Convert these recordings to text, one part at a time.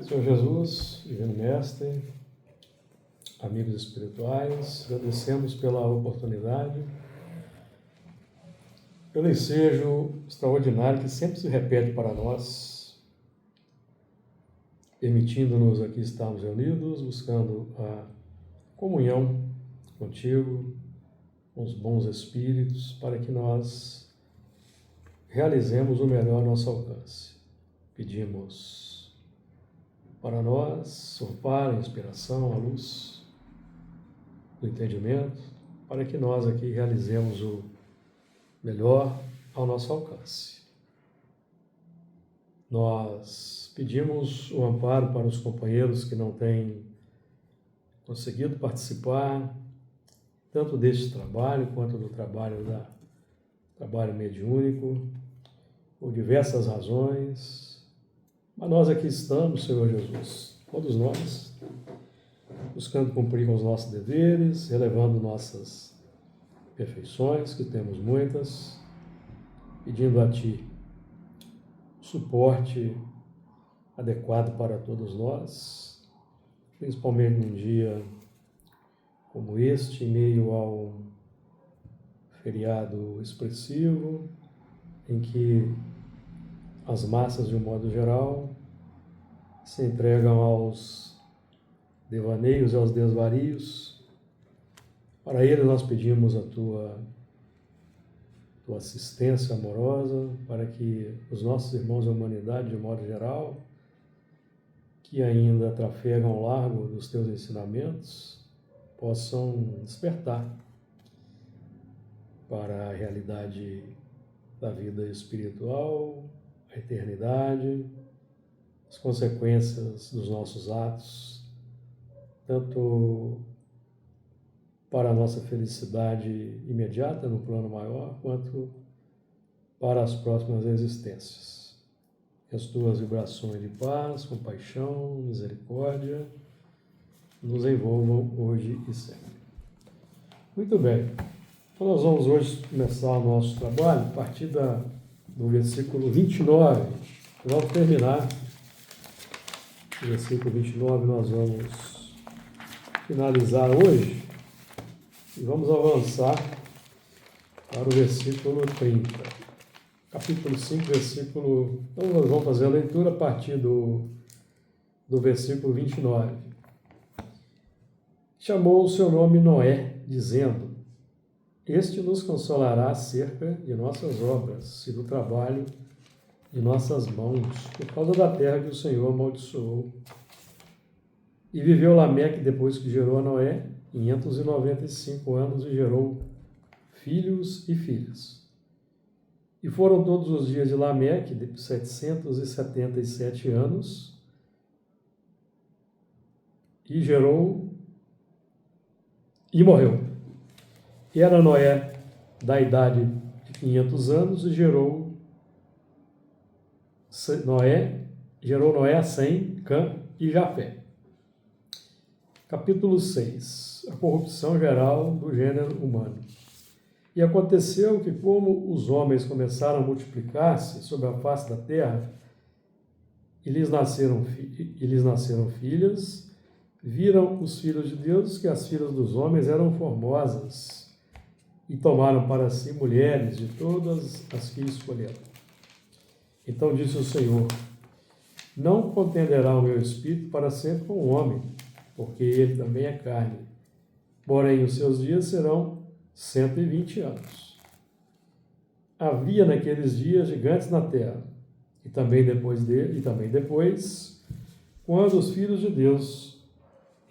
Senhor Jesus, Divino Mestre, amigos espirituais, agradecemos pela oportunidade, pelo ensejo extraordinário que sempre se repete para nós, permitindo-nos aqui estarmos reunidos, buscando a comunhão contigo, com os bons espíritos, para que nós realizemos o melhor ao nosso alcance. Pedimos para nós surfar a inspiração, a luz do entendimento, para que nós aqui realizemos o melhor ao nosso alcance. Nós pedimos o amparo para os companheiros que não têm conseguido participar tanto deste trabalho quanto do trabalho mediúnico, por diversas razões. Mas nós aqui estamos, Senhor Jesus, todos nós, buscando cumprir com os nossos deveres, elevando nossas perfeições, que temos muitas, pedindo a Ti suporte adequado para todos nós, principalmente num dia como este, em meio ao feriado expressivo, em que as massas, de um modo geral, se entregam aos devaneios e aos desvarios. Para ele nós pedimos a tua assistência amorosa, para que os nossos irmãos da humanidade, de um modo geral, que ainda trafegam ao largo dos teus ensinamentos, possam despertar para a realidade da vida espiritual, a eternidade, as consequências dos nossos atos, tanto para a nossa felicidade imediata no plano maior, quanto para as próximas existências. Que as tuas vibrações de paz, compaixão, misericórdia nos envolvam hoje e sempre. Muito bem. Então nós vamos hoje começar o nosso trabalho a partir do versículo 29. Vamos terminar o versículo 29, nós vamos finalizar hoje e vamos avançar para o versículo 30. Capítulo 5, versículo... Então nós vamos fazer a leitura a partir do versículo 29. Chamou o seu nome Noé, dizendo: Este nos consolará acerca de nossas obras e do trabalho de nossas mãos, por causa da terra que o Senhor amaldiçoou. E viveu Lameque, depois que gerou a Noé, 595 anos, e gerou filhos e filhas. E foram todos os dias de Lameque, 777 anos, e gerou e morreu. E era Noé da idade de 500 anos, e gerou Noé a Sem, Cã e Jafé. Capítulo 6. A corrupção geral do gênero humano. E aconteceu que, como os homens começaram a multiplicar-se sobre a face da terra, e lhes nasceram filhas, viram os filhos de Deus que as filhas dos homens eram formosas, e tomaram para si mulheres de todas as que escolheram. Então disse o Senhor: Não contenderá o meu espírito para sempre com o homem, porque ele também é carne. Porém, os seus dias serão 120 anos. Havia naqueles dias gigantes na terra, e também depois, quando os filhos de Deus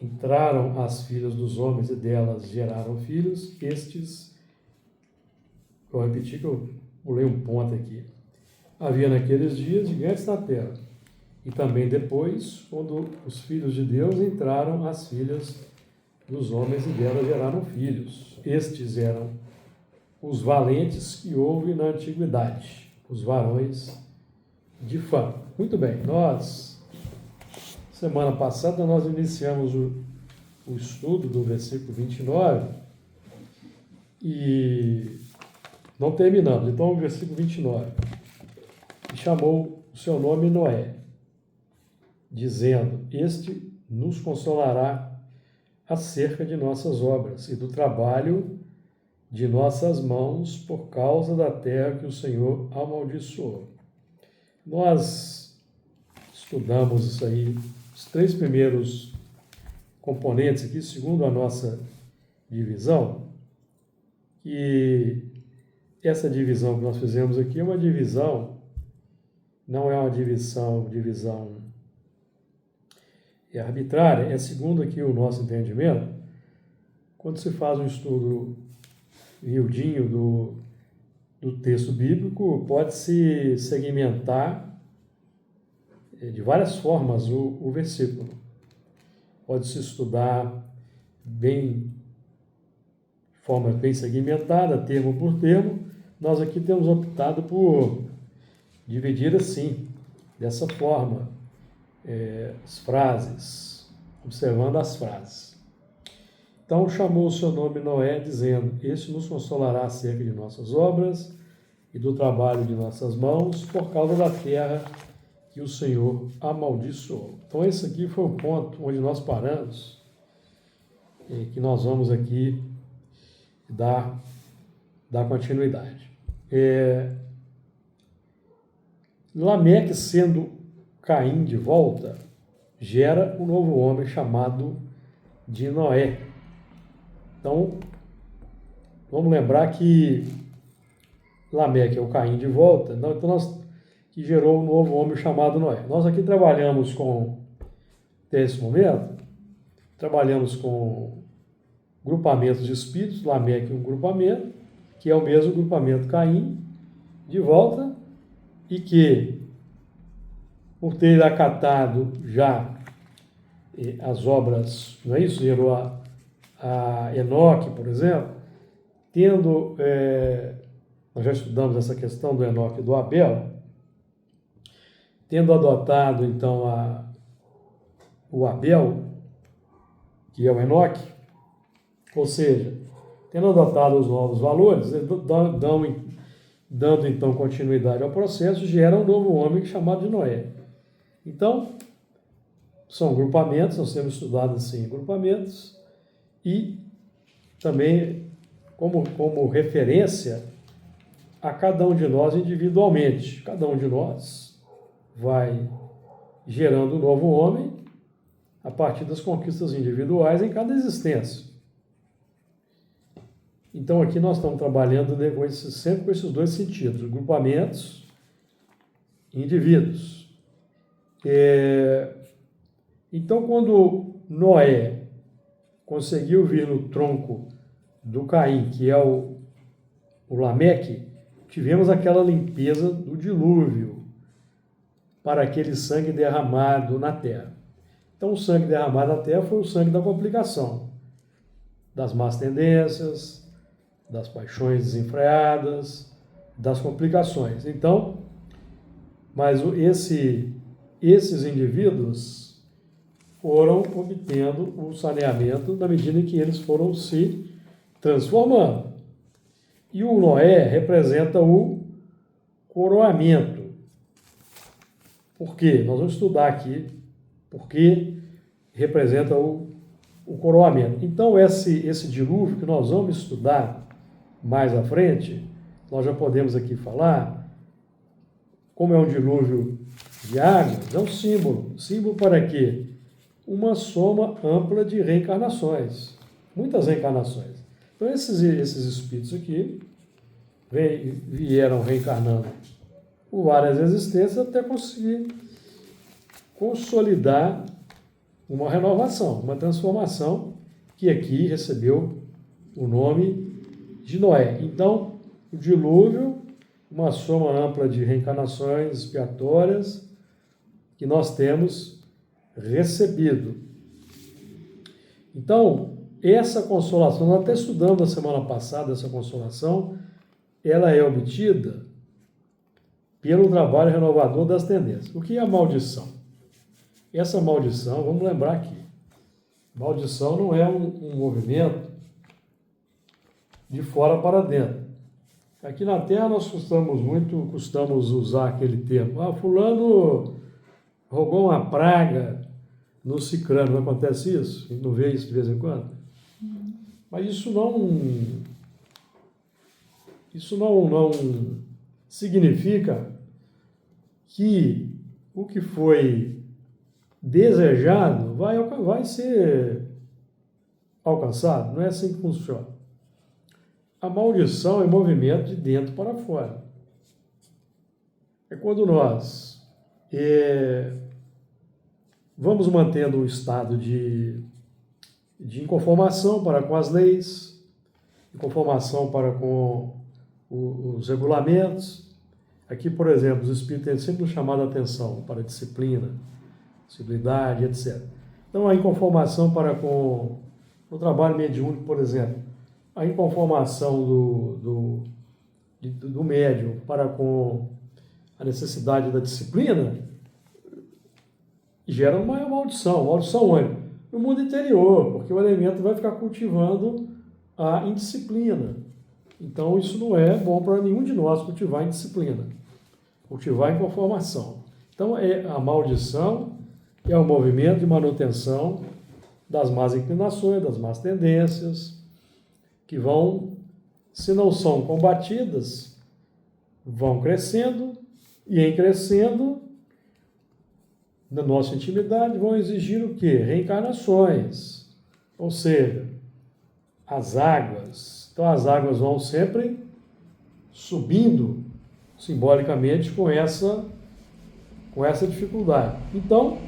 entraram às filhas dos homens e delas geraram filhos, vou repetir que eu pulei um ponto aqui. Havia naqueles dias gigantes na terra, e também depois, quando os filhos de Deus entraram às filhas dos homens e delas geraram filhos. Estes eram os valentes que houve na antiguidade, os varões de fama. Muito bem, semana passada, nós iniciamos o estudo do versículo 29 e não terminamos. Então, o versículo 29. E chamou o seu nome Noé, dizendo: Este nos consolará acerca de nossas obras e do trabalho de nossas mãos por causa da terra que o Senhor amaldiçoou. Nós estudamos isso aí, os 3 primeiros componentes aqui, segundo a nossa divisão, e essa divisão que nós fizemos aqui é uma divisão, não é uma divisão arbitrária, é segundo aqui o nosso entendimento. Quando se faz um estudo miudinho do texto bíblico, pode-se segmentar de várias formas o versículo. Pode-se estudar de forma bem segmentada, termo por termo. Nós aqui temos optado por dividir assim, dessa forma, as frases, observando as frases. Então chamou o seu nome Noé, dizendo: Este nos consolará acerca de nossas obras e do trabalho de nossas mãos, por causa da terra que o Senhor amaldiçoou. Então esse aqui foi o ponto onde nós paramos, que nós vamos aqui dar continuidade. Lameque, sendo Caim de volta, gera um novo homem chamado de Noé. Então, vamos lembrar que Lameque é o Caim de volta, então que gerou um novo homem chamado Noé. Nós aqui trabalhamos até esse momento, trabalhamos com grupamentos de espíritos, Lameque é um grupamento, que é o mesmo grupamento Caim, de volta, e que, por ter acatado já as obras, não é isso? Gerou a Enoque, por exemplo, nós já estudamos essa questão do Enoque e do Abel, tendo adotado, então, o Abel, que é o Enoque, ou seja, tendo adotado os novos valores, dando então continuidade ao processo, gera um novo homem chamado de Noé. Então, são grupamentos, nós temos estudado assim grupamentos, e também como referência a cada um de nós individualmente. Cada um de nós vai gerando um novo homem a partir das conquistas individuais em cada existência. Então aqui nós estamos trabalhando sempre com esses dois sentidos, grupamentos e indivíduos. Então quando Noé conseguiu vir no tronco do Caim, que é o Lameque, tivemos aquela limpeza do dilúvio para aquele sangue derramado na terra. Então o sangue derramado na terra foi o sangue da complicação, das más tendências, das paixões desenfreadas, das complicações. Então, mas esses indivíduos foram obtendo o saneamento na medida em que eles foram se transformando. E o Noé representa o coroamento. Por quê? Nós vamos estudar aqui porque representa o coroamento. Então, esse dilúvio que nós vamos estudar mais à frente, nós já podemos aqui falar, como é um dilúvio de águas, é um símbolo. Símbolo para quê? Uma soma ampla de reencarnações, muitas reencarnações. Então, esses espíritos aqui vieram reencarnando por várias existências até conseguir consolidar uma renovação, uma transformação que aqui recebeu o nome de Noé. Então, o dilúvio, uma soma ampla de reencarnações expiatórias que nós temos recebido. Então, essa consolação, nós até estudamos na semana passada essa consolação, ela é obtida pelo trabalho renovador das tendências. O que é a maldição? Essa maldição, vamos lembrar aqui, maldição não é um movimento de fora para dentro. Aqui na Terra nós costumamos usar aquele termo, fulano rogou uma praga no cicrano, não acontece isso? A gente não vê isso de vez em quando? Mas isso não significa que o que foi desejado vai ser alcançado. Não é assim que funciona. A maldição é movimento de dentro para fora. É quando nós vamos mantendo um estado de inconformação para com as leis, inconformação para com os regulamentos. Aqui, por exemplo, os espíritos têm sempre nos chamado a atenção para a disciplina, civilidade, etc. Então, a inconformação para com o trabalho mediúnico, por exemplo, a inconformação do médium para com a necessidade da disciplina gera uma maldição. Maldição onde? No mundo interior, porque o elemento vai ficar cultivando a indisciplina. Então, isso não é bom para nenhum de nós cultivar indisciplina, cultivar inconformação. Então, a maldição é o movimento de manutenção das más inclinações, das más tendências, que vão, se não são combatidas, vão crescendo, e em crescendo, na nossa intimidade, vão exigir o quê? Reencarnações. Ou seja, as águas. Então, as águas vão sempre subindo, simbolicamente, com essa dificuldade. Então,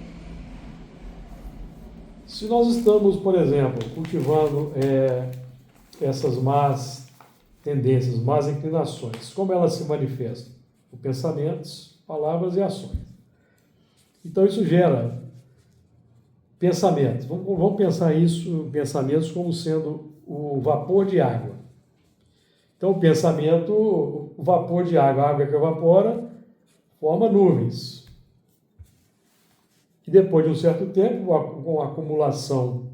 se nós estamos, por exemplo, cultivando essas más tendências, más inclinações, como elas se manifestam? Com pensamentos, palavras e ações. Então, isso gera pensamentos. Vamos pensar isso, pensamentos, como sendo o vapor de água. Então, o pensamento, o vapor de água, a água que evapora, forma nuvens. E depois de um certo tempo, com a acumulação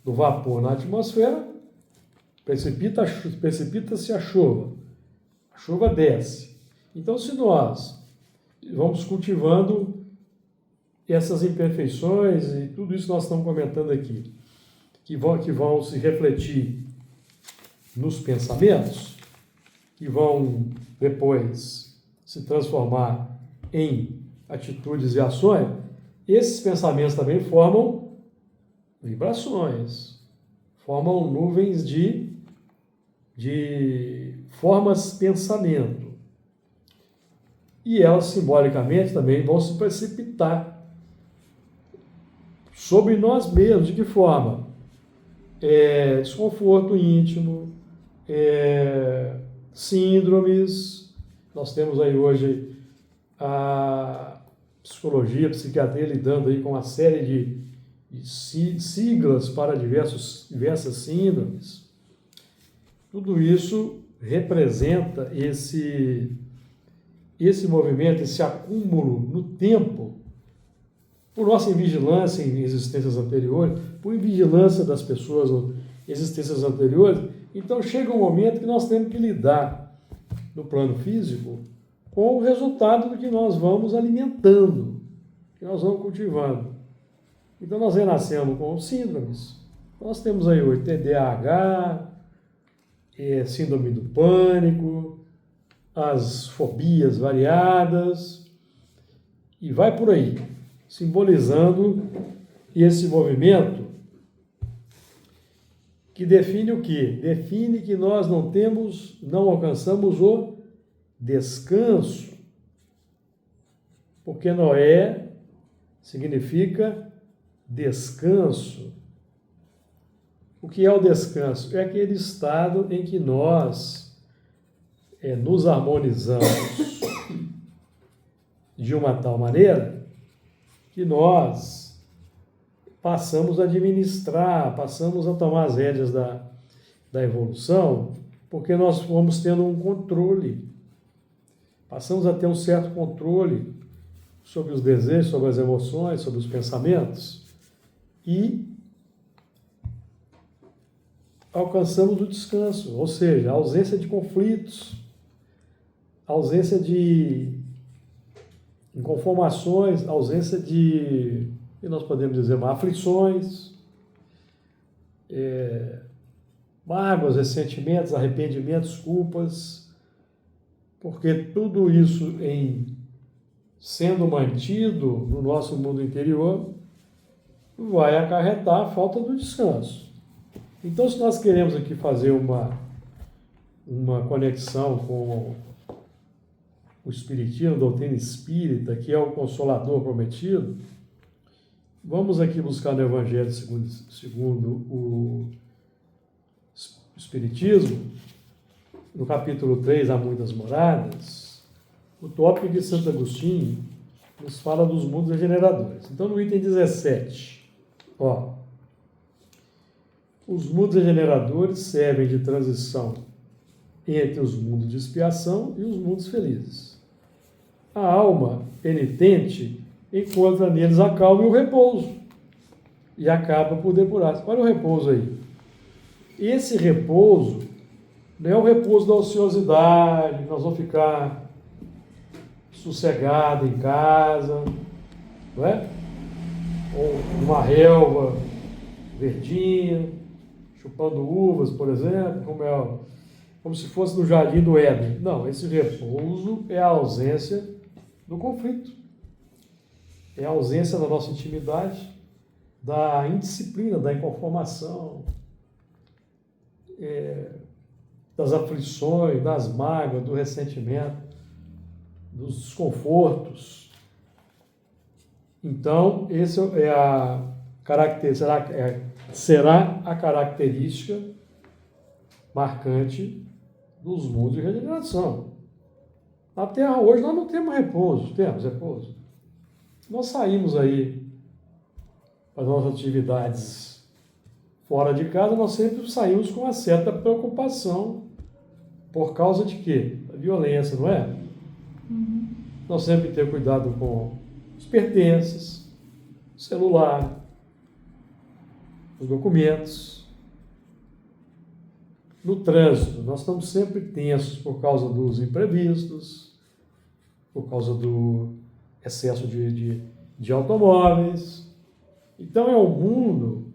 do vapor na atmosfera, precipita-se a chuva desce. Então, se nós vamos cultivando essas imperfeições e tudo isso que nós estamos comentando aqui, que vão se refletir nos pensamentos, que vão depois se transformar em atitudes e ações, esses pensamentos também formam vibrações, formam nuvens de formas pensamento. E elas, simbolicamente, também vão se precipitar sobre nós mesmos. De que forma? Desconforto íntimo, síndromes. Nós temos aí hoje a psicologia, a psiquiatria lidando aí com uma série de siglas para diversas síndromes. Tudo isso representa esse movimento, esse acúmulo no tempo, por nossa invigilância em existências anteriores, por invigilância das pessoas em existências anteriores. Então chega um momento que nós temos que lidar no plano físico com o resultado do que nós vamos alimentando, que nós vamos cultivando. Então nós renascemos com síndromes. Nós temos aí o TDAH, síndrome do pânico, as fobias variadas, e vai por aí, simbolizando esse movimento que define o quê? Define que nós não alcançamos o descanso, porque Noé significa descanso. O que é o descanso? É aquele estado em que nós nos harmonizamos de uma tal maneira que nós passamos a administrar, passamos a tomar as rédeas da evolução, porque nós vamos tendo um controle, passamos a ter um certo controle sobre os desejos, sobre as emoções, sobre os pensamentos, e alcançamos o descanso, ou seja, a ausência de conflitos, a ausência de inconformações, ausência de, e nós podemos dizer, aflições, mágoas, ressentimentos, arrependimentos, culpas, porque tudo isso sendo mantido no nosso mundo interior vai acarretar a falta do descanso. Então, se nós queremos aqui fazer uma conexão com o Espiritismo, a doutrina espírita, que é o Consolador prometido, vamos aqui buscar no Evangelho segundo o Espiritismo, no capítulo 3, Há Muitas Moradas, o tópico de Santo Agostinho nos fala dos mundos regeneradores. Então, no item 17, os mundos regeneradores servem de transição entre os mundos de expiação e os mundos felizes. A alma penitente encontra neles a calma e o repouso e acaba por depurar-se. Olha o repouso aí. Esse repouso não é o repouso da ociosidade, nós vamos ficar sossegados em casa, não é? Ou numa relva verdinha, chupando uvas, por exemplo, como se fosse no jardim do Éden. Não, esse repouso é a ausência do conflito, é a ausência da nossa intimidade, da indisciplina, da inconformação, das aflições, das mágoas, do ressentimento, dos desconfortos. Então, esse é a será a característica marcante dos mundos de regeneração. Na Terra hoje nós não temos repouso. Temos repouso. Nós saímos aí para as nossas atividades fora de casa, nós sempre saímos com uma certa preocupação por causa de quê? Da violência, não é? Uhum. Nós sempre temos cuidado com os pertences, o celular, os documentos. No trânsito, nós estamos sempre tensos por causa dos imprevistos, por causa do excesso de automóveis. Então é um mundo,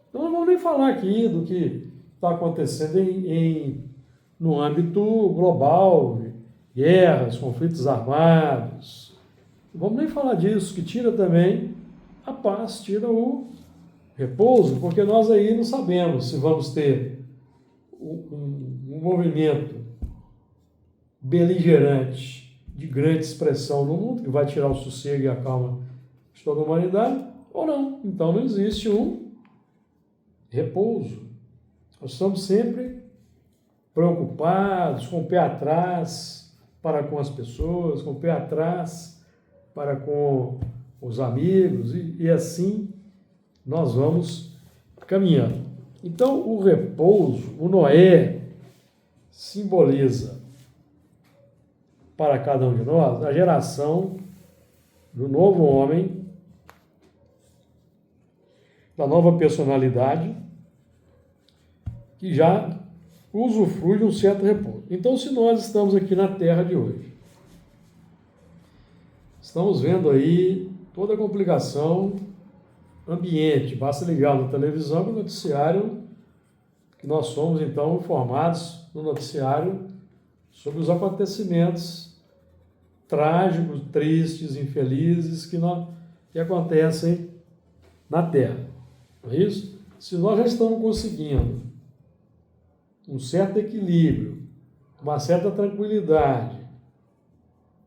então não vamos nem falar aqui do que está acontecendo no âmbito global, guerras, conflitos armados. Não vamos nem falar disso, que tira também a paz, tira o repouso, porque nós aí não sabemos se vamos ter um movimento beligerante de grande expressão no mundo, que vai tirar o sossego e a calma de toda a humanidade, ou não. Então não existe um repouso. Nós estamos sempre preocupados, com o pé atrás para com as pessoas, com o pé atrás para com os amigos, e assim nós vamos caminhando. Então, o repouso, o Noé, simboliza para cada um de nós a geração do novo homem, da nova personalidade, que já usufrui de um certo repouso. Então, se nós estamos aqui na Terra de hoje, estamos vendo aí toda a complicação ambiente, basta ligar na televisão, no noticiário, que nós somos então informados no noticiário sobre os acontecimentos trágicos, tristes, infelizes que acontecem na Terra. Não é isso? Se nós já estamos conseguindo um certo equilíbrio, uma certa tranquilidade,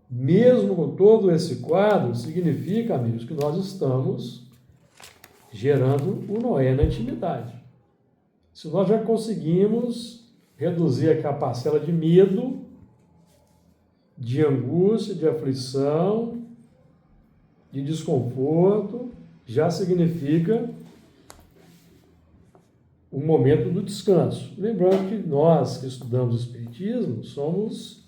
mesmo com todo esse quadro, significa, amigos, que nós estamos gerando o Noé na intimidade. Se nós já conseguimos reduzir aquela parcela de medo, de angústia, de aflição, de desconforto, já significa o momento do descanso. Lembrando que nós que estudamos o Espiritismo somos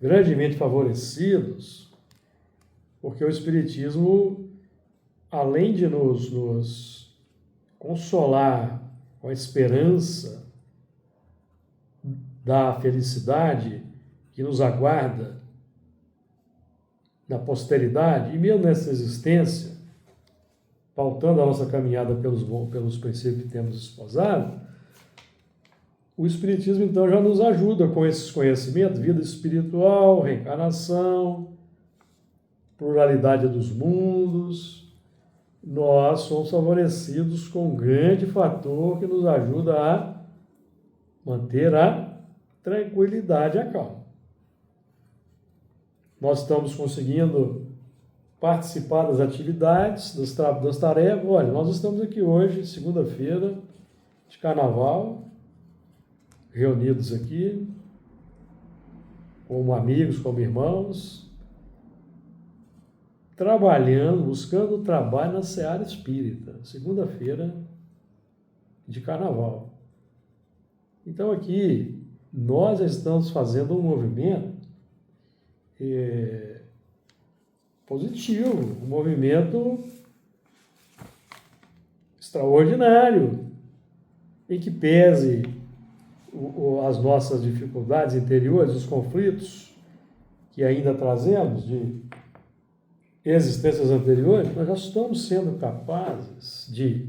grandemente favorecidos, porque o Espiritismo, além de nos consolar com a esperança da felicidade que nos aguarda na posteridade, e mesmo nessa existência, pautando a nossa caminhada pelos princípios que temos esposado, o Espiritismo, então, já nos ajuda com esses conhecimentos, vida espiritual, reencarnação, pluralidade dos mundos. Nós somos favorecidos com um grande fator que nos ajuda a manter a tranquilidade e a calma. Nós estamos conseguindo participar das atividades, das tarefas. Olha, nós estamos aqui hoje, segunda-feira de carnaval, reunidos aqui, como amigos, como irmãos, trabalhando, buscando trabalho na seara espírita, segunda-feira de carnaval. Então aqui, nós estamos fazendo um movimento positivo, um movimento extraordinário, em que pese as nossas dificuldades interiores, os conflitos que ainda trazemos de existências anteriores, nós já estamos sendo capazes de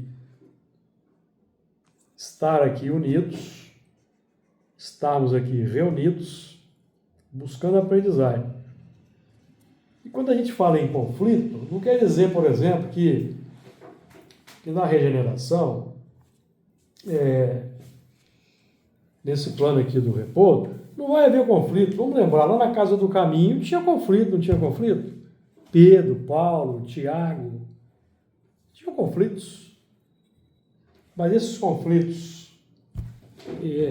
estar aqui unidos, estarmos aqui reunidos, buscando aprendizagem. E quando a gente fala em conflito, não quer dizer, por exemplo, que na regeneração, nesse plano aqui do repouso, não vai haver conflito. Vamos lembrar, lá na Casa do Caminho tinha conflito, não tinha conflito? Pedro, Paulo, Tiago, tinham conflitos. Mas esses conflitos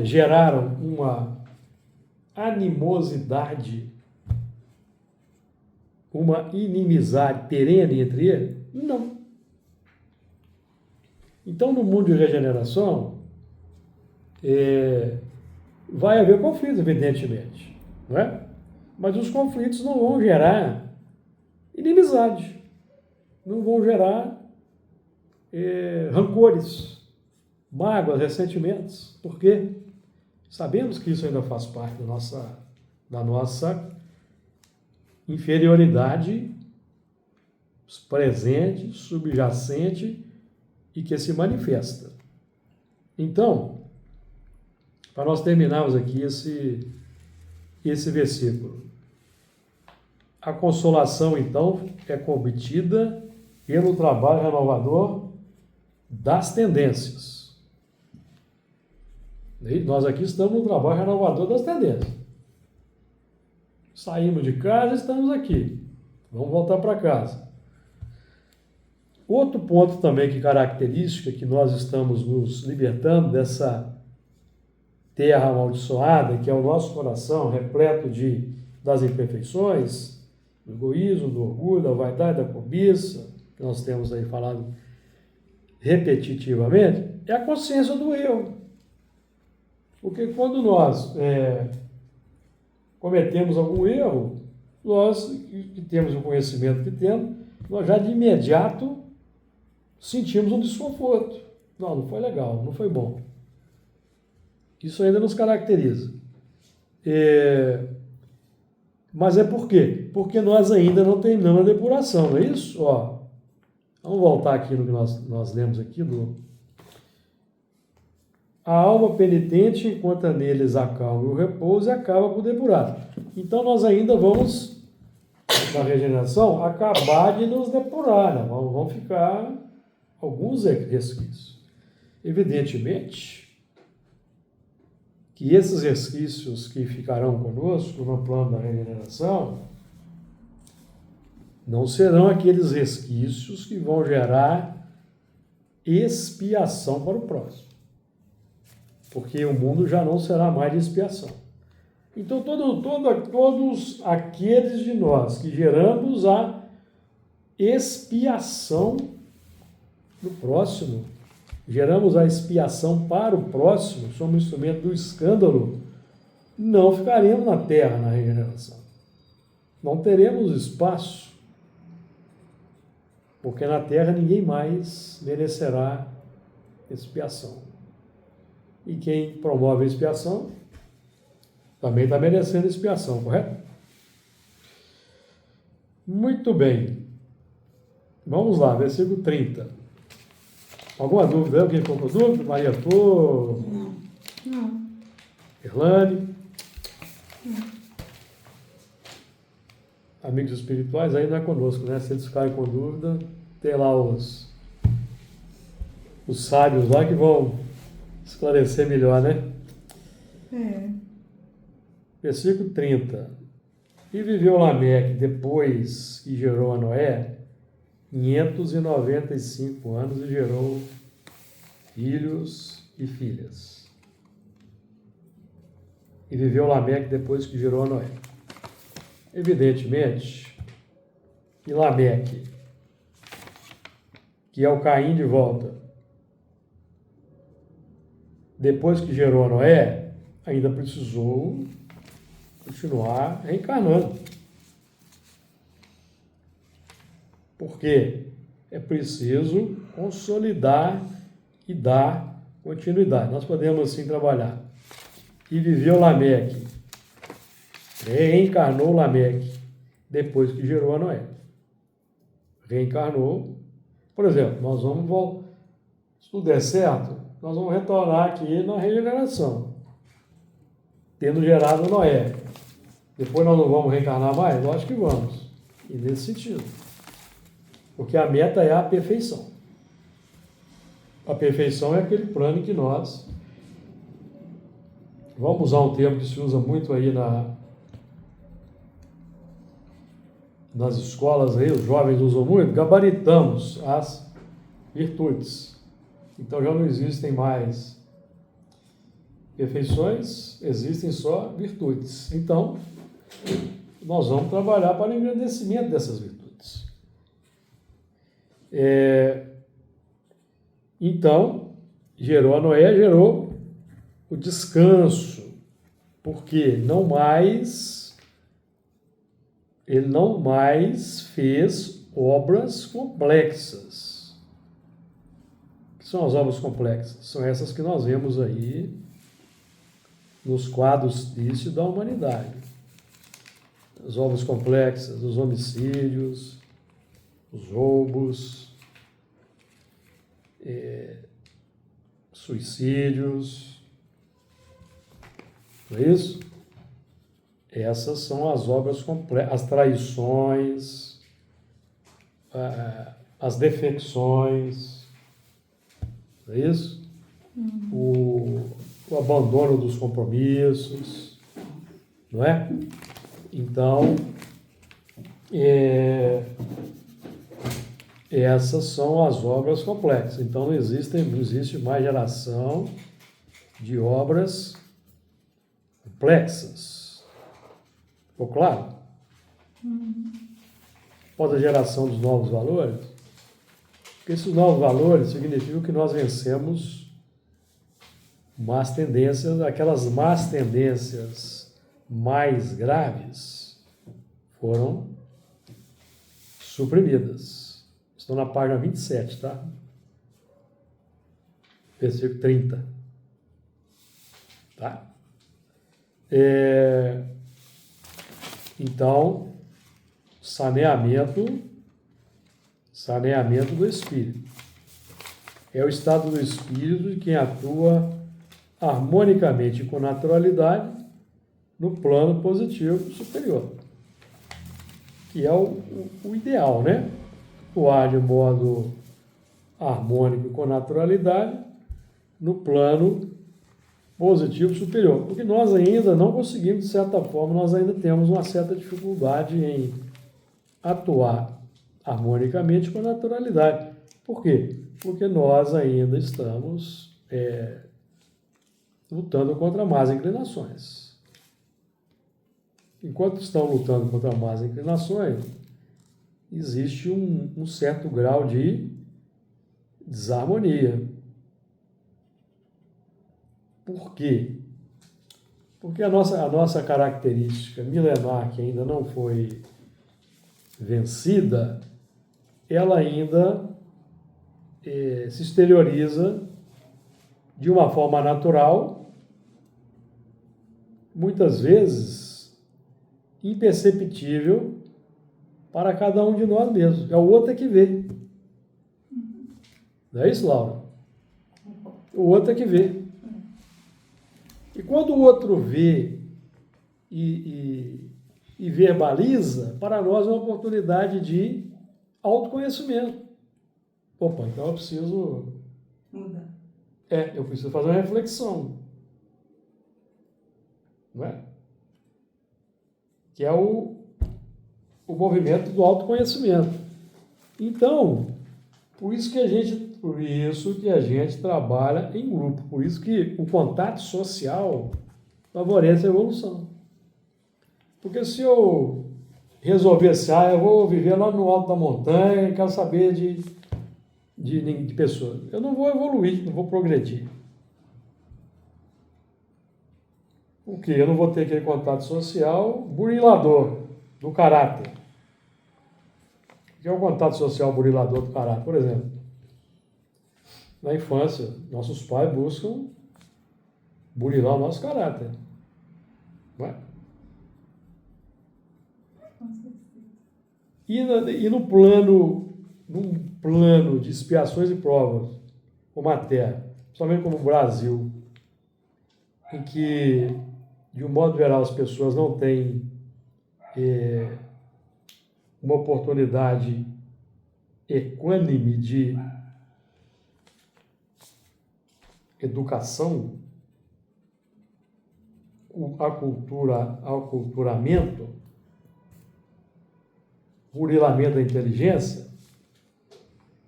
geraram uma animosidade, uma inimizade perene entre eles? Não. Então, no mundo de regeneração, vai haver conflitos, evidentemente, não é? Mas os conflitos não vão gerar inimizade, não vão gerar rancores, mágoas, ressentimentos. Por quê? Sabemos que isso ainda faz parte da nossa inferioridade presente, subjacente e que se manifesta. Então, para nós terminarmos aqui esse versículo, a consolação, então, é obtida pelo trabalho renovador das tendências. E nós aqui estamos no trabalho renovador das tendências. Saímos de casa e estamos aqui. Vamos voltar para casa. Outro ponto também que característica que nós estamos nos libertando dessa terra amaldiçoada, que é o nosso coração repleto das imperfeições, do egoísmo, do orgulho, da vaidade, da cobiça, que nós temos aí falado repetitivamente, é a consciência do eu. Porque quando nós cometemos algum erro, nós que temos o conhecimento que temos, nós já de imediato sentimos um desconforto. Não foi legal, não foi bom. Isso ainda nos caracteriza. Mas é por quê? Porque nós ainda não terminamos a depuração, não é isso? Vamos voltar aqui no que nós lemos aqui. A alma penitente, enquanto neles a calma e o repouso, acaba por depurar. Então nós ainda vamos, na regeneração, acabar de nos depurar, né? Vão ficar alguns resquícios. Evidentemente que esses resquícios que ficarão conosco no plano da regeneração não serão aqueles resquícios que vão gerar expiação para o próximo. Porque o mundo já não será mais de expiação. Então, todos aqueles de nós que geramos a expiação do próximo, geramos a expiação para o próximo, somos instrumento do escândalo, não ficaremos na Terra na regeneração. Não teremos espaço, porque na Terra ninguém mais merecerá expiação. E quem promove a expiação também está merecendo expiação, correto? Muito bem. Vamos lá, versículo 30. Alguma dúvida? Alguém ficou com dúvida? Maria Flor? Não. Irlane? Amigos espirituais, aí não é conosco, né? Se eles ficarem com dúvida, tem lá os sábios lá que vão esclarecer melhor, né? Versículo 30. E viveu Lameque depois que gerou a Noé 595 anos e gerou filhos e filhas. E viveu Lameque depois que gerou a Noé. Evidentemente que Lameque, que é o Caim de volta, depois que gerou a Noé, ainda precisou continuar reencarnando. Porque é preciso consolidar e dar continuidade. Nós podemos assim trabalhar. E viveu Lameque, reencarnou Lameque, depois que gerou a Noé. Reencarnou. Por exemplo, nós vamos, se tudo der certo, nós vamos retornar aqui na regeneração, tendo gerado Noé. Depois nós não vamos reencarnar mais? Lógico que vamos. E nesse sentido. Porque a meta é a perfeição. A perfeição é aquele plano que nós, vamos usar um termo que se usa muito aí nas escolas, aí, os jovens usam muito, gabaritamos as virtudes. Então já não existem mais perfeições, existem só virtudes. Então, nós vamos trabalhar para o engrandecimento dessas virtudes. Então, gerou a Noé, gerou o descanso, porque ele não mais fez obras complexas. O que são as obras complexas? São essas que nós vemos aí nos quadros trícios da humanidade. As obras complexas, os homicídios, os roubos, suicídios, não é isso? Essas são as obras complexas, as traições, as defecções, não é isso? O abandono dos compromissos, não é? Então, essas são as obras complexas. Então, não existe mais geração de obras complexas. Ficou claro? Após a geração dos novos valores, porque esses novos valores significam que nós vencemos más tendências, aquelas más tendências mais graves foram suprimidas. Estão na página 27, tá? Versículo 30. Tá? Então, saneamento do espírito. É o estado do espírito de quem atua harmonicamente e com naturalidade no plano positivo superior, que é o ideal, né? Atuar de modo harmônico e com naturalidade no plano positivo superior, porque nós ainda não conseguimos, de certa forma, nós ainda temos uma certa dificuldade em atuar harmonicamente com naturalidade. Por quê? Porque nós ainda estamos lutando contra más inclinações. Enquanto estão lutando contra más inclinações, existe um certo grau de desarmonia. Por quê? Porque a nossa característica milenar, que ainda não foi vencida, ela ainda se exterioriza de uma forma natural, muitas vezes imperceptível para cada um de nós mesmos. É o outro é que vê. Não é isso, Laura? O outro é que vê. E quando o outro vê e verbaliza, para nós é uma oportunidade de autoconhecimento. Opa, então eu preciso Muda. eu preciso fazer uma reflexão. Não é? Que é o movimento do autoconhecimento. Então, por isso que a gente trabalha em grupo, por isso que o contato social favorece a evolução. Porque se eu resolver assim, eu vou viver lá no alto da montanha, quero saber de pessoas, eu não vou evoluir, não vou progredir. Porque eu não vou ter aquele contato social burilador do caráter. O que é o contato social burilador do caráter? Por exemplo, na infância, nossos pais buscam burilar o nosso caráter. Não é? E num plano de expiações e provas, como a Terra, principalmente como o Brasil, em que, de um modo geral, as pessoas não têm uma oportunidade equânime de educação, aculturamento, burilamento da inteligência,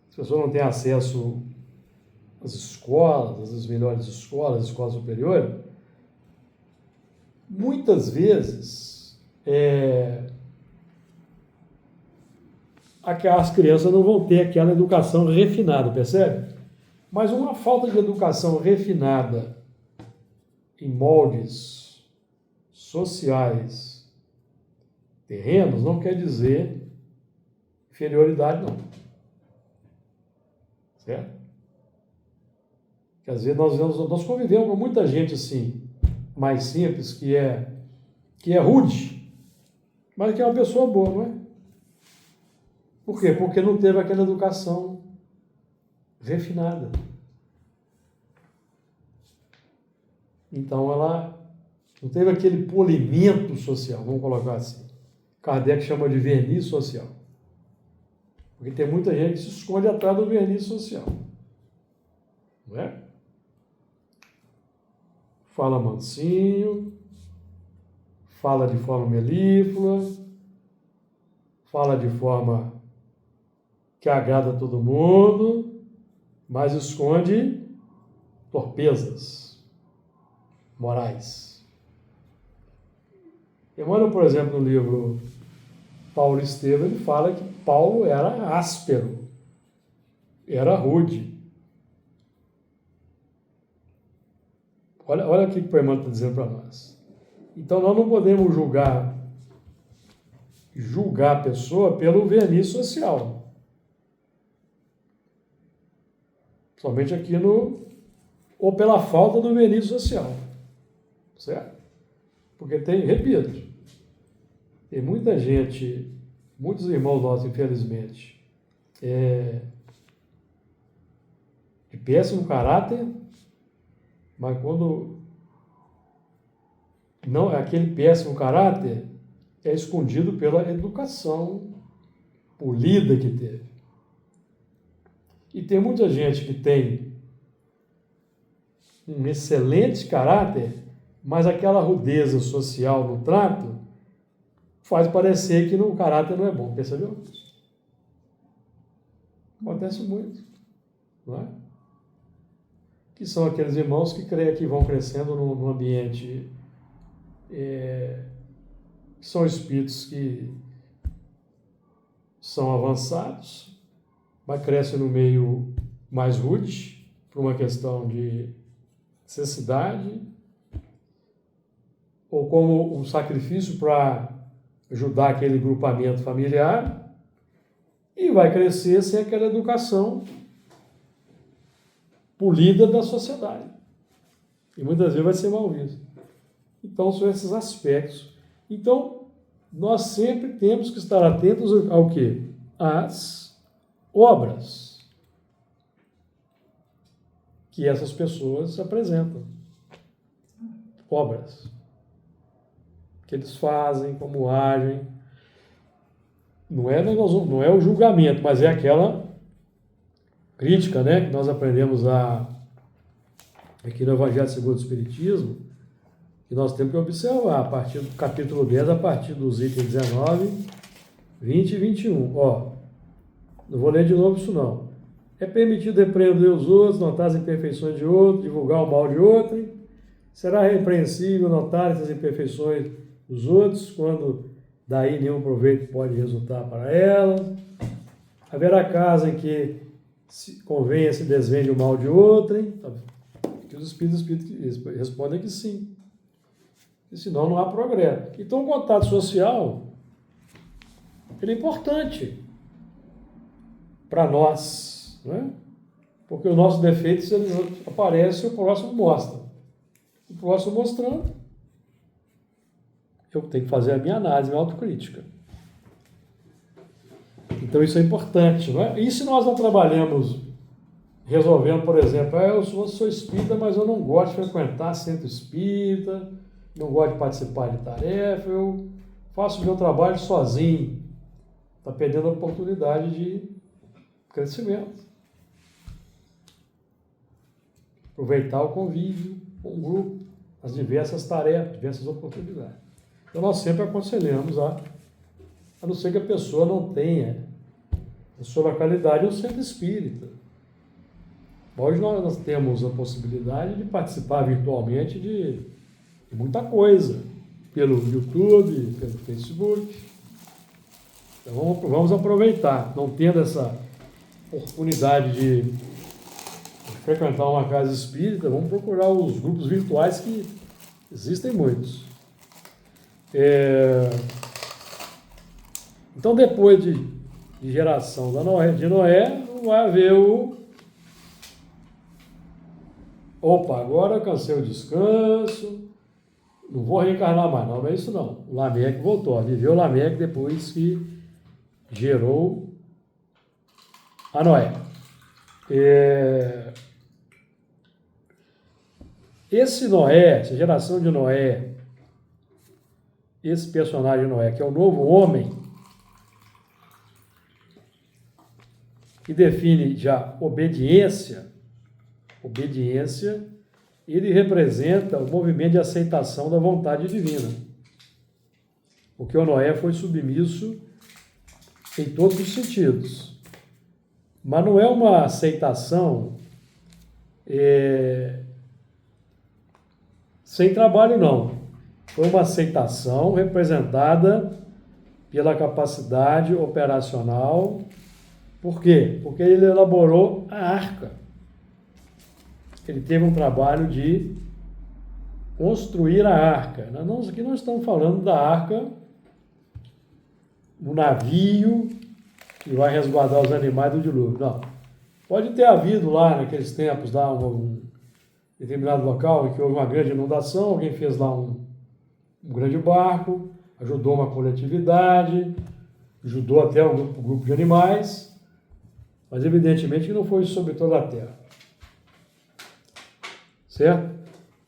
as pessoas não têm acesso às escolas, às melhores escolas, escolas superiores, muitas vezes as crianças não vão ter aquela educação refinada, percebe? Mas uma falta de educação refinada em moldes sociais terrenos não quer dizer inferioridade, não. Certo? Quer dizer, nós convivemos com muita gente assim, mais simples, que é rude, mas que é uma pessoa boa, não é? Por quê? Porque não teve aquela educação refinada. Então ela não teve aquele polimento social, vamos colocar assim. Kardec chama de verniz social. Porque tem muita gente que se esconde atrás do verniz social. Não é? Fala mansinho, fala de forma melíflua, fala de forma que agrada a todo mundo, mas esconde torpezas morais. Emmanuel, por exemplo, no livro Paulo Estevam, ele fala que Paulo era áspero, era rude. Olha o que o Emmanuel está dizendo para nós. Então nós não podemos julgar a pessoa pelo verniz social. Somente aqui ou pela falta do verniz social. Certo? Porque repito, tem muita gente, muitos irmãos nossos, infelizmente, de péssimo caráter, mas quando não, aquele péssimo caráter é escondido pela educação polida que teve. E tem muita gente que tem um excelente caráter, mas aquela rudeza social no trato faz parecer que o caráter não é bom, percebeu? Acontece muito, não é? Que são aqueles irmãos que vão crescendo num ambiente que são espíritos que são avançados, mas crescem no meio mais rude, por uma questão de necessidade, ou como um sacrifício para ajudar aquele grupamento familiar, e vai crescer sem aquela educação polida da sociedade. E muitas vezes vai ser mal visto. Então, são esses aspectos. Então, nós sempre temos que estar atentos ao quê? Às obras que essas pessoas apresentam. Obras que eles fazem, como agem. Não é o julgamento, mas é aquela crítica, né, que nós aprendemos aqui no Evangelho segundo o Espiritismo, que nós temos que observar a partir do capítulo 10, a partir dos itens 19, 20 e 21. Não vou ler de novo isso não. É permitido repreender os outros, notar as imperfeições de outro, divulgar o mal de outro. Será repreensível notar essas imperfeições dos outros, quando daí nenhum proveito pode resultar para elas. Haverá caso em que convenha se desvende o mal de outrem. Que os espíritos respondem que sim. E senão não há progresso. Então o contato social ele é importante para nós, né? Porque os nossos defeitos eles aparecem e o próximo mostra. O próximo mostrando, eu tenho que fazer a minha análise, a minha autocrítica. Então isso é importante, não é? E se nós não trabalhamos resolvendo, por exemplo, eu sou espírita, mas eu não gosto de frequentar centro espírita, não gosto de participar de tarefa, eu faço o meu trabalho sozinho. Está perdendo a oportunidade de crescimento. Aproveitar o convívio com o grupo, as diversas tarefas, diversas oportunidades. Então nós sempre aconselhamos a não ser que a pessoa não tenha na sua localidade um centro espírita. Hoje nós temos a possibilidade de participar virtualmente de muita coisa, pelo YouTube, pelo Facebook. Então vamos aproveitar, não tendo essa oportunidade de frequentar uma casa espírita, vamos procurar os grupos virtuais que existem muitos. Então depois de geração de Noé, não vai haver agora eu cansei o descanso, não vou reencarnar mais, não é isso não. O Lameque voltou, viveu o Lameque depois que gerou a Noé. Esse Noé, essa geração de Noé, esse personagem Noé, que é o novo homem, que define já obediência, ele representa o movimento de aceitação da vontade divina. Porque o Noé foi submisso em todos os sentidos. Mas não é uma aceitação sem trabalho, não. Foi uma aceitação representada pela capacidade operacional. Por quê? Porque ele elaborou a arca. Ele teve um trabalho de construir a arca. Aqui nós estamos falando da arca, um navio que vai resguardar os animais do dilúvio. Não. Pode ter havido lá, naqueles tempos, lá um determinado local em que houve uma grande inundação, alguém fez lá um grande barco, ajudou uma coletividade, ajudou até um grupo de animais, mas evidentemente que não foi sobre toda a terra. Certo?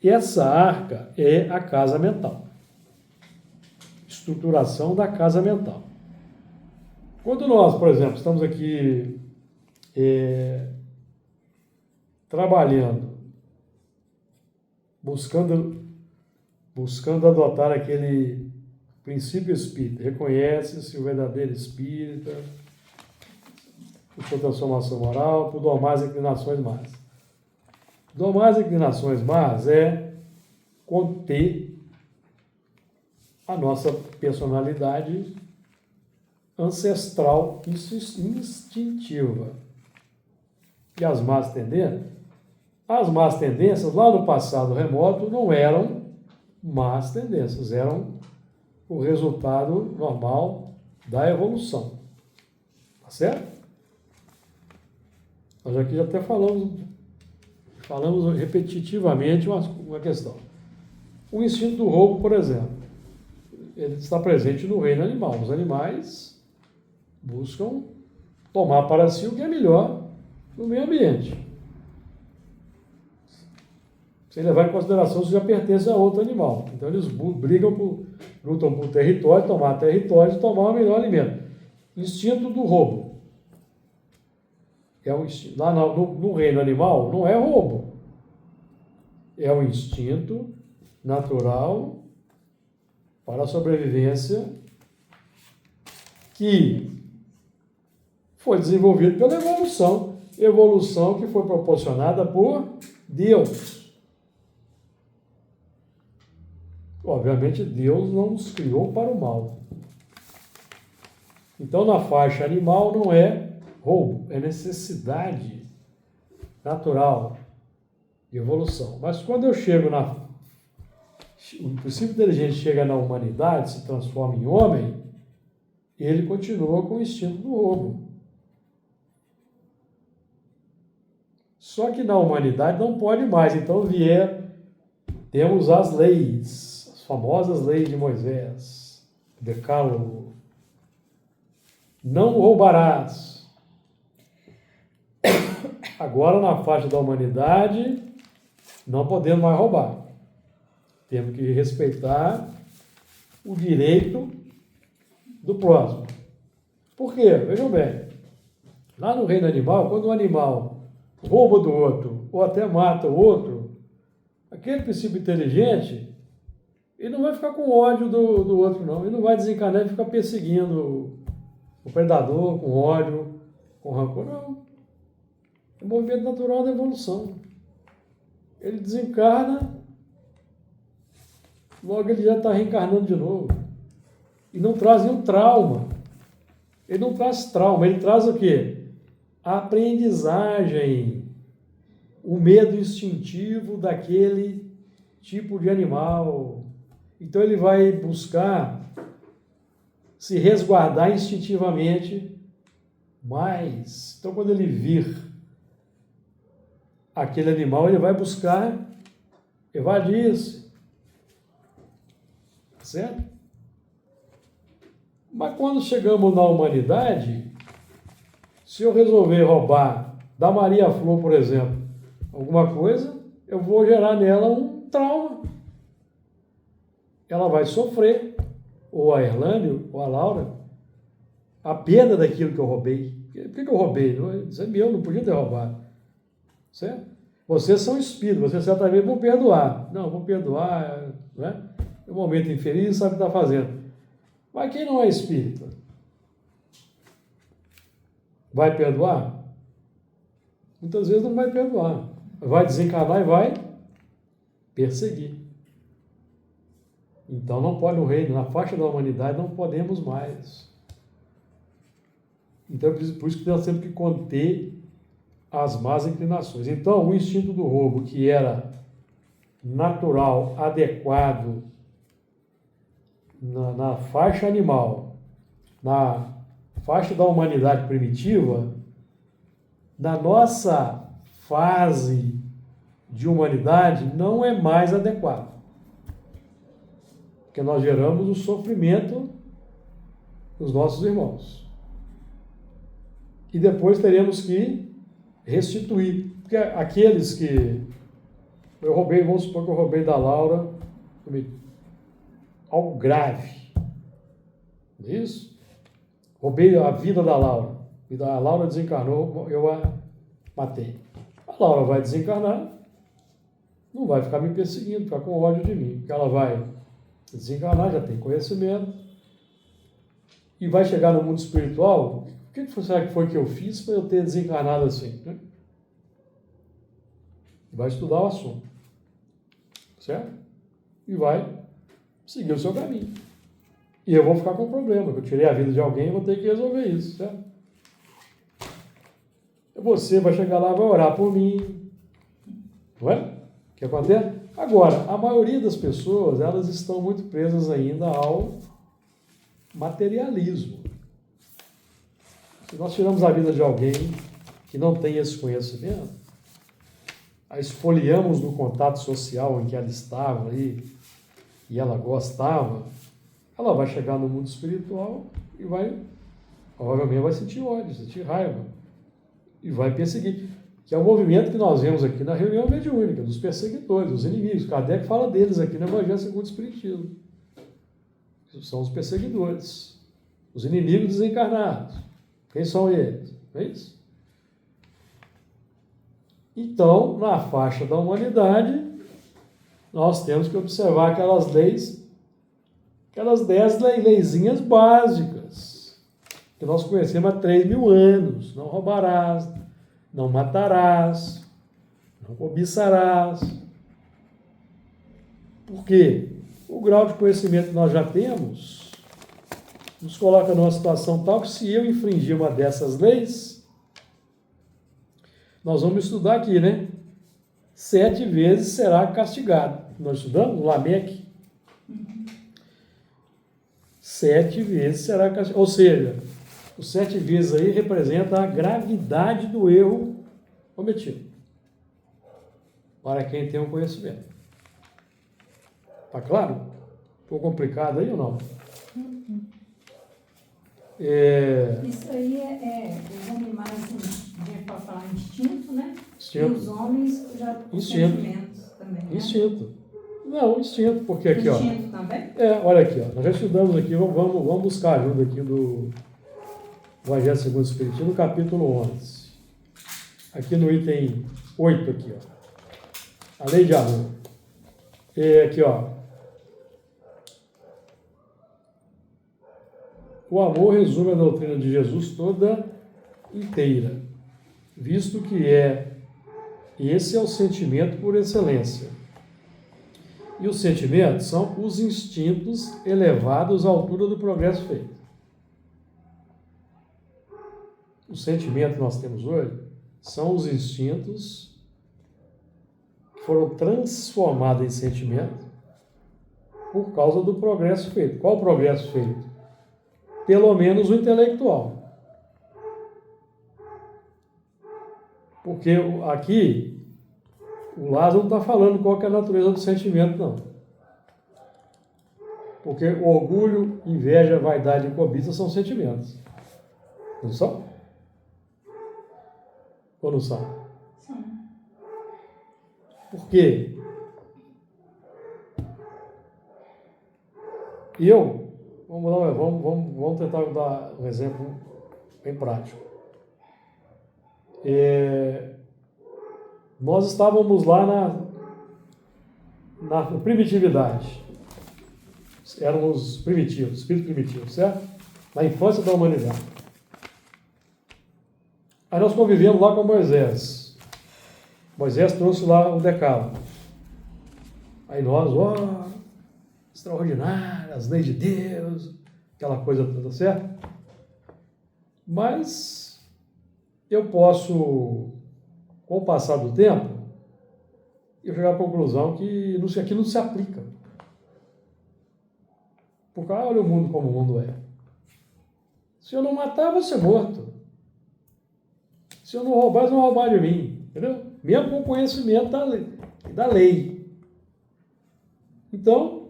E essa arca é a casa mental. Estruturação da casa mental. Quando nós, por exemplo, estamos aqui trabalhando, buscando adotar aquele princípio espírita, reconhece-se o verdadeiro espírita, por sua transformação moral, por domar as inclinações más. Domar as inclinações más é conter a nossa personalidade ancestral instintiva. E as más tendências, lá no passado remoto, não eram más tendências, eram o resultado normal da evolução. Tá certo? Nós aqui já até falamos repetitivamente uma questão. O instinto do roubo, por exemplo, ele está presente no reino animal. Os animais buscam tomar para si o que é melhor no meio ambiente. Sem levar em consideração se já pertence a outro animal. Então eles lutam por território, tomar território e tomar o melhor alimento. Instinto do roubo. Lá no reino animal não é roubo. É o instinto natural para a sobrevivência que foi desenvolvido pela evolução. Evolução que foi proporcionada por Deus. Obviamente, Deus não nos criou para o mal. Então, na faixa animal não é roubo, é necessidade natural de evolução. Mas quando eu chego o princípio inteligente chega na humanidade, se transforma em homem, ele continua com o instinto do roubo. Só que na humanidade não pode mais. Então temos as leis, as famosas leis de Moisés, Decálogo. Não roubarás. Agora, na faixa da humanidade, não podemos mais roubar. Temos que respeitar o direito do próximo. Por quê? Vejam bem, lá no reino animal, quando um animal rouba do outro, ou até mata o outro, aquele princípio inteligente, ele não vai ficar com ódio do outro, não. Ele não vai desencanar e ficar perseguindo o predador com ódio, com rancor, não. É um movimento natural da evolução. Ele desencarna, logo ele já está reencarnando de novo. E não traz nenhum trauma. Ele não traz trauma, ele traz o quê? A aprendizagem, o medo instintivo daquele tipo de animal. Então ele vai buscar se resguardar instintivamente mais. Então quando ele vir aquele animal, ele vai buscar evadir-se. Certo? Mas quando chegamos na humanidade, se eu resolver roubar da Maria Flor, por exemplo, alguma coisa, eu vou gerar nela um trauma. Ela vai sofrer, ou a Erlânio, ou a Laura, a perda daquilo que eu roubei. Por que eu roubei? Isso é meu, não podia ter roubado. Certo? Vocês são espíritos, vocês certamente vão perdoar. Não, vou perdoar, né? É um momento infeliz, sabe o que está fazendo. Mas quem não é espírita? Vai perdoar? Muitas vezes não vai perdoar. Vai desencarnar e vai perseguir. Então não pode no reino, na faixa da humanidade não podemos mais. Então por isso que nós temos que conter as más inclinações. Então o instinto do roubo, que era natural, adequado na faixa animal, na faixa da humanidade primitiva, na nossa fase de humanidade não é mais adequado. Porque nós geramos o sofrimento dos nossos irmãos. E depois teremos que restituir. Porque aqueles que eu roubei, vamos supor que eu roubei da Laura algo grave. Não é isso? Roubei a vida da Laura. E a Laura desencarnou, eu a matei. A Laura vai desencarnar, não vai ficar me perseguindo, ficar com ódio de mim. Porque ela vai desencarnar, já tem conhecimento, e vai chegar no mundo espiritual. O que será que foi que eu fiz para eu ter desencarnado assim? Né? Vai estudar o assunto. Certo? E vai seguir o seu caminho. E eu vou ficar com um problema, que eu tirei a vida de alguém e vou ter que resolver isso, certo? Você vai chegar lá e vai orar por mim. Não é? O que acontece? Agora, a maioria das pessoas, elas estão muito presas ainda ao materialismo. Se nós tiramos a vida de alguém que não tem esse conhecimento, a expoliamos no contato social em que ela estava ali, e ela gostava, ela vai chegar no mundo espiritual e provavelmente vai sentir ódio, sentir raiva e vai perseguir. Que é o movimento que nós vemos aqui na reunião mediúnica, dos perseguidores, dos inimigos. Kardec fala deles aqui no Evangelho segundo o Espiritismo. São os perseguidores, os inimigos desencarnados. Quem são eles? Não é isso? Então, na faixa da humanidade, nós temos que observar aquelas leis, aquelas 10 leizinhas básicas, que nós conhecemos há 3.000 anos. Não roubarás, não matarás, não cobiçarás. Por quê? O grau de conhecimento que nós já temos nos coloca numa situação tal que se eu infringir uma dessas leis, nós vamos estudar aqui, né? 7 vezes será castigado. Nós estudamos no Lameque. 7 vezes será castigado. Ou seja, os 7 vezes aí representa a gravidade do erro cometido. Para quem tem um conhecimento. Tá claro? Ficou complicado aí ou não? Isso aí os animais, a gente pode falar instinto, né? Instinto. E os homens já sentimentos também, né? Instinto. Não, instinto, porque aqui, instinto também? Olha aqui, nós já estudamos aqui, vamos buscar junto aqui do Evangelho segundo o Espiritismo, no capítulo 11. Aqui no item 8, aqui, a lei de amor. Aqui, o amor resume a doutrina de Jesus toda inteira, visto que esse é o sentimento por excelência. E os sentimentos são os instintos elevados à altura do progresso feito. O sentimento que nós temos hoje são os instintos que foram transformados em sentimento por causa do progresso feito. Qual o progresso feito? Pelo menos o intelectual. Porque aqui, o Lázaro não está falando qual que é a natureza do sentimento, não. Porque o orgulho, inveja, vaidade e cobiça são sentimentos. Não são? Ou não são? Sim. Por quê? Vamos tentar dar um exemplo bem prático. Nós estávamos lá na primitividade. Éramos primitivos, espírito primitivo, certo? Na infância da humanidade. Aí nós convivemos lá com Moisés. Moisés trouxe lá o decálogo. Aí nós, extraordinário, as leis de Deus, aquela coisa toda, certo? Mas eu posso, com o passar do tempo, eu chegar à conclusão que aquilo não se aplica. Porque olha o mundo como o mundo é. Se eu não matar, eu vou ser morto. Se eu não roubar, eles vão roubar de mim. Entendeu? Mesmo com o conhecimento da lei. Então,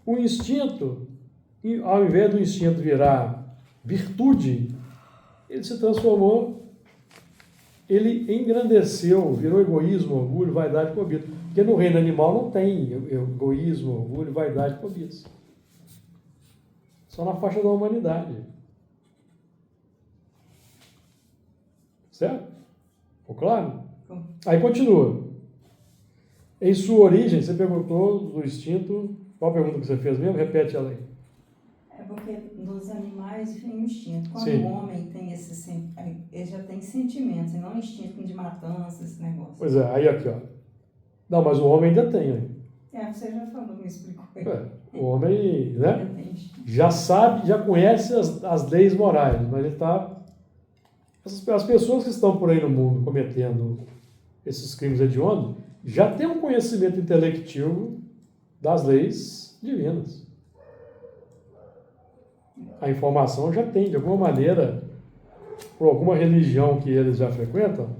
o instinto, ao invés do instinto virar virtude, ele se transformou, ele engrandeceu, virou egoísmo, orgulho, vaidade e cobiça. Porque no reino animal não tem egoísmo, orgulho, vaidade e cobiça. Só na faixa da humanidade. Certo? Ficou claro? Aí continua. Em sua origem, você perguntou do instinto. Qual a pergunta que você fez mesmo? Repete ela aí. É porque nos animais vem o instinto. Quando Sim. o homem tem ele já tem sentimentos, e não instinto de matança, esse negócio. Pois é, aí aqui, Não, mas o homem ainda tem, hein? Você já falou, me explicou. O homem, né? Ainda tem instinto. Já sabe, já conhece as leis morais, mas ele está... As pessoas que estão por aí no mundo cometendo esses crimes hediondos já têm um conhecimento intelectivo das leis divinas. A informação já tem, de alguma maneira, por alguma religião que eles já frequentam,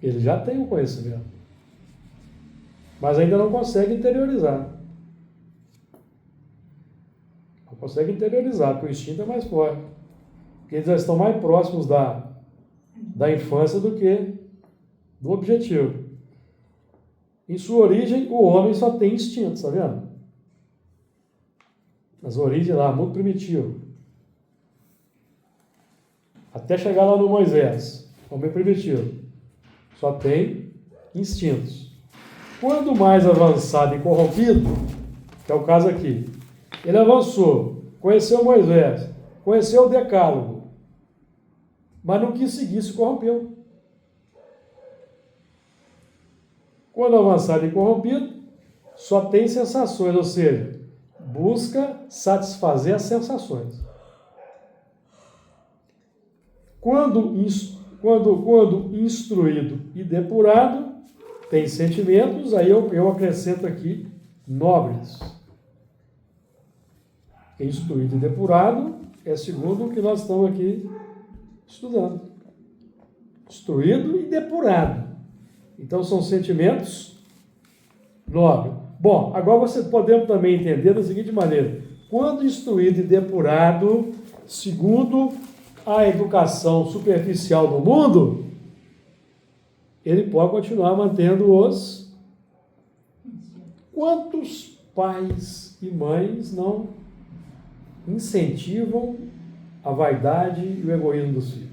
eles já têm o conhecimento. Mas ainda não conseguem interiorizar. consegue interiorizar, porque o instinto é mais forte. Porque eles já estão mais próximos da infância do que do objetivo. Em sua origem, o homem só tem instinto, tá vendo? Nas origens lá, muito primitivo. Até chegar lá no Moisés, homem primitivo. Só tem instintos. Quando mais avançado e corrompido, que é o caso aqui, ele avançou, conheceu Moisés, conheceu o Decálogo, mas não quis seguir, se corrompeu. Quando avançado e corrompido, só tem sensações, ou seja, busca satisfazer as sensações. Quando instruído e depurado, tem sentimentos, aí eu acrescento aqui, nobres. Instruído e depurado é segundo o que nós estamos aqui estudando. Instruído e depurado. Então, são sentimentos nobres. Bom, agora podemos também entender da seguinte maneira. Quando instruído e depurado, segundo a educação superficial do mundo, ele pode continuar mantendo os... Quantos pais e mães não incentivam a vaidade e o egoísmo dos filhos?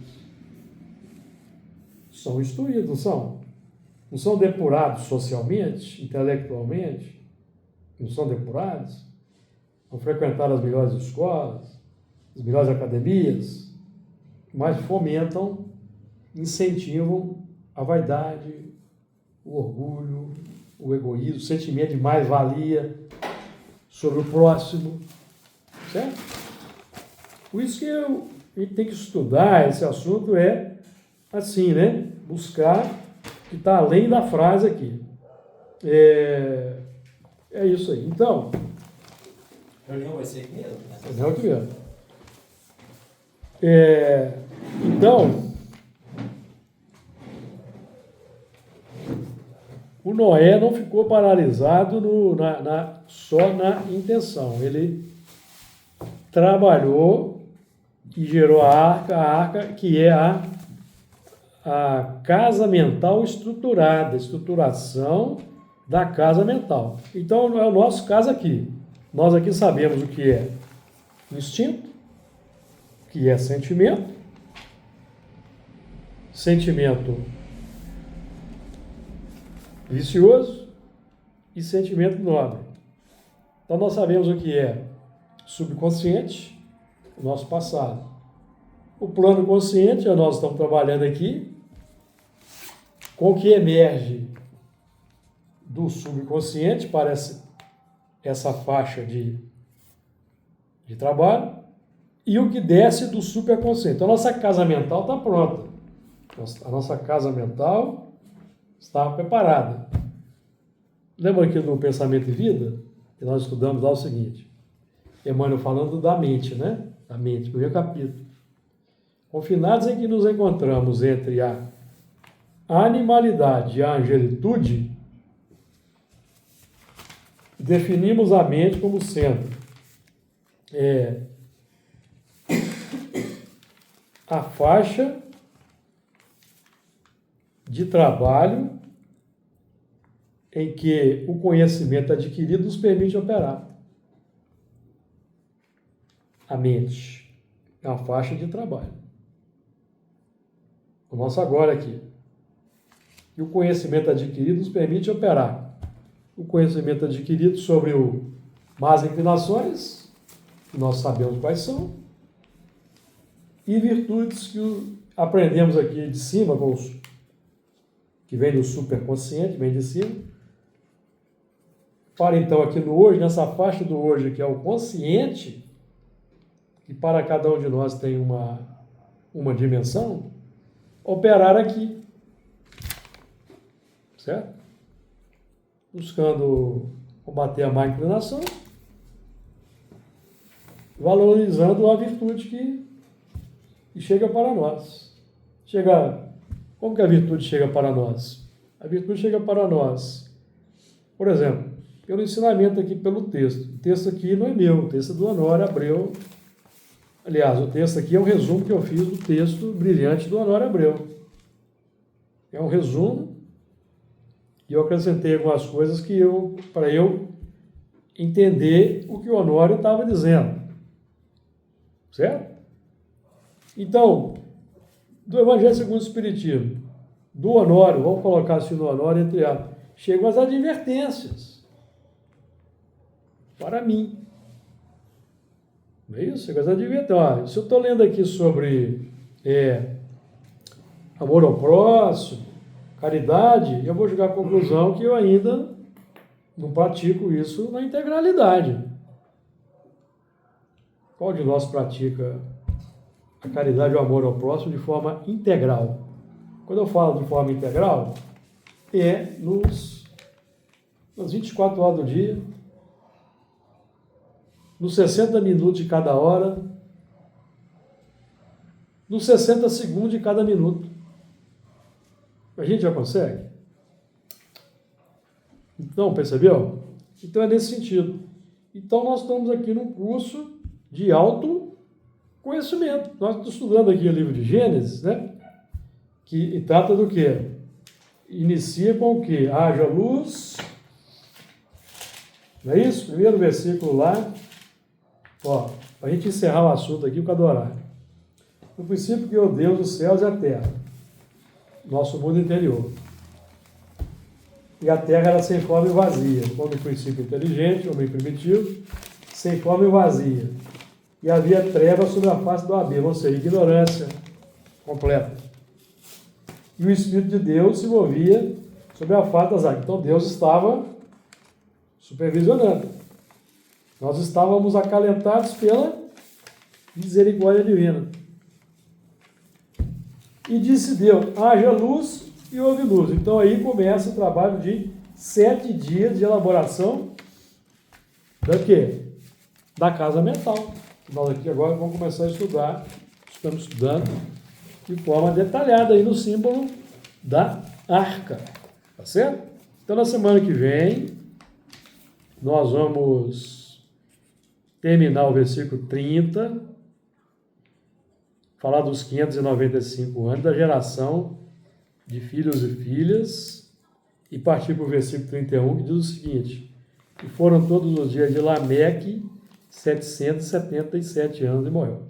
São instruídos, não são? Não são depurados socialmente, intelectualmente? Não são depurados? Não frequentaram as melhores escolas, as melhores academias, mas fomentam, incentivam a vaidade, o orgulho, o egoísmo, o sentimento de mais-valia sobre o próximo, certo? Por isso que a gente tem que estudar esse assunto, é assim, né? Buscar o que está além da frase aqui. É isso aí. Então... A reunião vai ser aqui mesmo? Reunião aqui mesmo. Então, o Noé não ficou paralisado só na intenção. Ele trabalhou e gerou a arca que é a casa mental estruturada, estruturação da casa mental. Então, é o nosso caso aqui. Nós aqui sabemos o que é instinto, o que é sentimento vicioso e sentimento nobre. Então, nós sabemos o que é subconsciente, o nosso passado. O plano consciente, nós estamos trabalhando aqui com o que emerge do subconsciente para essa faixa de trabalho e o que desce do superconsciente. Então, a nossa casa mental está pronta. A nossa casa mental está preparada. Lembra aqui do Pensamento e Vida? Que nós estudamos lá o seguinte. Emmanuel falando da mente, né? Da mente, primeiro capítulo. Confinados em que nos encontramos entre a animalidade e a angelitude, definimos a mente como sendo a faixa de trabalho em que o conhecimento adquirido nos permite operar. A mente é uma faixa de trabalho. O nosso agora aqui. E o conhecimento adquirido nos permite operar. O conhecimento adquirido sobre más inclinações, que nós sabemos quais são, e virtudes que aprendemos aqui de cima, que vem do superconsciente, vem de cima, para então aqui no hoje, nessa faixa do hoje, que é o consciente, que para cada um de nós tem uma dimensão, operar aqui, certo? Buscando combater a má inclinação, valorizando a virtude que chega para nós. Como que a virtude chega para nós? A virtude chega para nós, por exemplo, pelo ensinamento aqui, pelo texto. texto aqui não é meu, o texto é do Honório Abreu. Aliás, o texto aqui é um resumo que eu fiz do texto brilhante do Honório Abreu. É um resumo e eu acrescentei algumas coisas que para eu entender o que o Honório estava dizendo. Certo? Então, do Evangelho segundo o Espiritismo, do Honório, vamos colocar assim no Honório, entre aspas, chegam as advertências para mim. Não é isso? Chegam as advertências. Se eu estou lendo aqui sobre amor ao próximo, caridade, eu vou chegar à conclusão que eu ainda não pratico isso na integralidade. Qual de nós pratica a caridade e o amor ao próximo de forma integral? Quando eu falo de forma integral, é nas 24 horas do dia, nos 60 minutos de cada hora, nos 60 segundos de cada minuto. A gente já consegue? Então, percebeu? Então é nesse sentido. Então nós estamos aqui num curso de autoconhecimento. Nós estamos estudando aqui o livro de Gênesis, né? Que trata do quê? Inicia com o quê? Haja luz. Não é isso? Primeiro versículo lá. Ó, para a gente encerrar o assunto aqui, por causa do horário. No princípio criou Deus os céus e a terra. Nosso mundo interior. E a terra era sem forma e vazia. Como no princípio inteligente, homem primitivo, sem forma e vazia. E havia trevas sobre a face do abismo, ou seja, ignorância completa. E o Espírito de Deus se movia sobre a face das águas. Então Deus estava supervisionando. Nós estávamos acalentados pela misericórdia divina. E disse Deus, haja luz e houve luz. Então aí começa o trabalho de 7 dias de elaboração da quê? Da casa mental. Nós aqui agora vamos começar a estudar, estamos estudando de forma detalhada aí no símbolo da arca. Tá certo? Então na semana que vem nós vamos terminar o versículo 30, falar dos 595 anos da geração de filhos e filhas, e partir para o versículo 31, que diz o seguinte: e foram todos os dias de Lameque 777 anos e morreu.